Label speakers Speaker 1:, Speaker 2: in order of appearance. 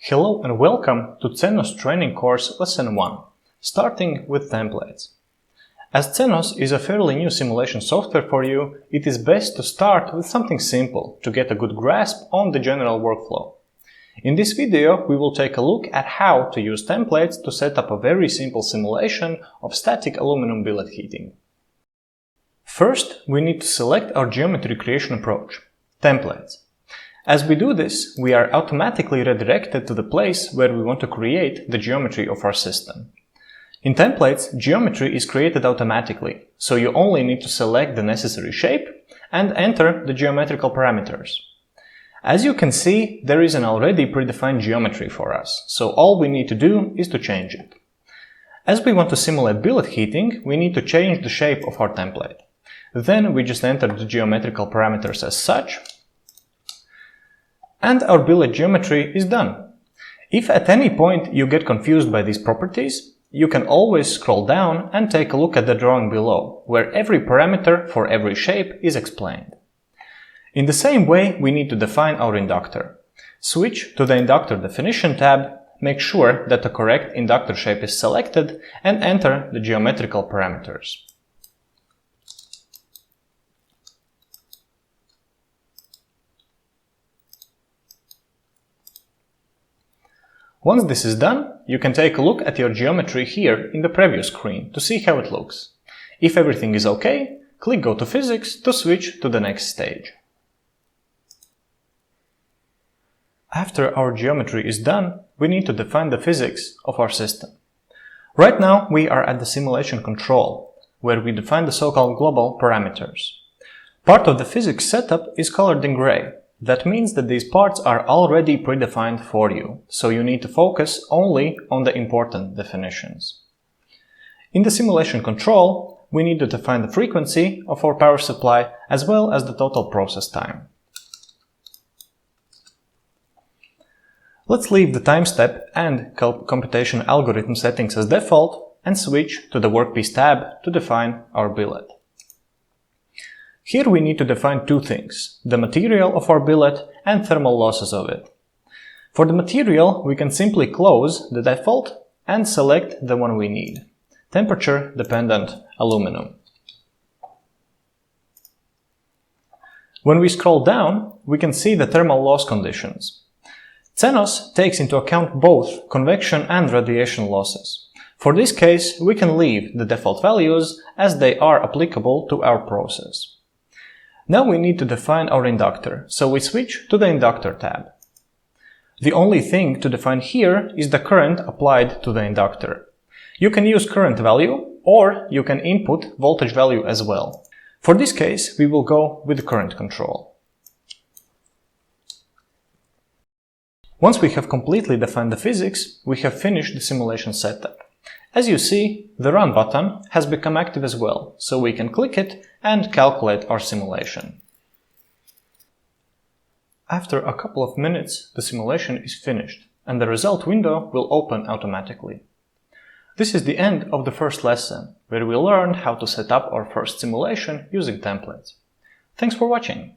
Speaker 1: Hello and welcome to CENOS training course lesson 1, starting with templates. As CENOS is a fairly new simulation software for you, it is best to start with something simple to get a good grasp on the general workflow. In this video, we will take a look at how to use templates to set up a very simple simulation of static aluminum billet heating. First, we need to select our geometry creation approach, templates. As we do this, we are automatically redirected to the place where we want to create the geometry of our system. In templates, geometry is created automatically, so you only need to select the necessary shape and enter the geometrical parameters. As you can see, there is an already predefined geometry for us, so all we need to do is to change it. As we want to simulate billet heating, we need to change the shape of our template. Then we just enter the geometrical parameters as such, and our billet geometry is done. If at any point you get confused by these properties, you can always scroll down and take a look at the drawing below, where every parameter for every shape is explained. In the same way, we need to define our inductor. Switch to the Inductor Definition tab, make sure that the correct inductor shape is selected, and enter the geometrical parameters. Once this is done, you can take a look at your geometry here in the preview screen to see how it looks. If everything is okay, click Go to Physics to switch to the next stage. After our geometry is done, we need to define the physics of our system. Right now we are at the simulation control, where we define the so-called global parameters. Part of the physics setup is colored in gray. That means that these parts are already predefined for you, so you need to focus only on the important definitions. In the simulation control, we need to define the frequency of our power supply as well as the total process time. Let's leave the time step and computation algorithm settings as default and switch to the Workpiece tab to define our billet. Here we need to define two things, the material of our billet and thermal losses of it. For the material, we can simply close the default and select the one we need, temperature-dependent aluminum. When we scroll down, we can see the thermal loss conditions. CENOS takes into account both convection and radiation losses. For this case, we can leave the default values as they are applicable to our process. Now we need to define our inductor, so we switch to the Inductor tab. The only thing to define here is the current applied to the inductor. You can use current value, or you can input voltage value as well. For this case, we will go with the current control. Once we have completely defined the physics, we have finished the simulation setup. As you see, the Run button has become active as well, so we can click it and calculate our simulation. After a couple of minutes, the simulation is finished, and the result window will open automatically. This is the end of the first lesson, where we learned how to set up our first simulation using templates. Thanks for watching!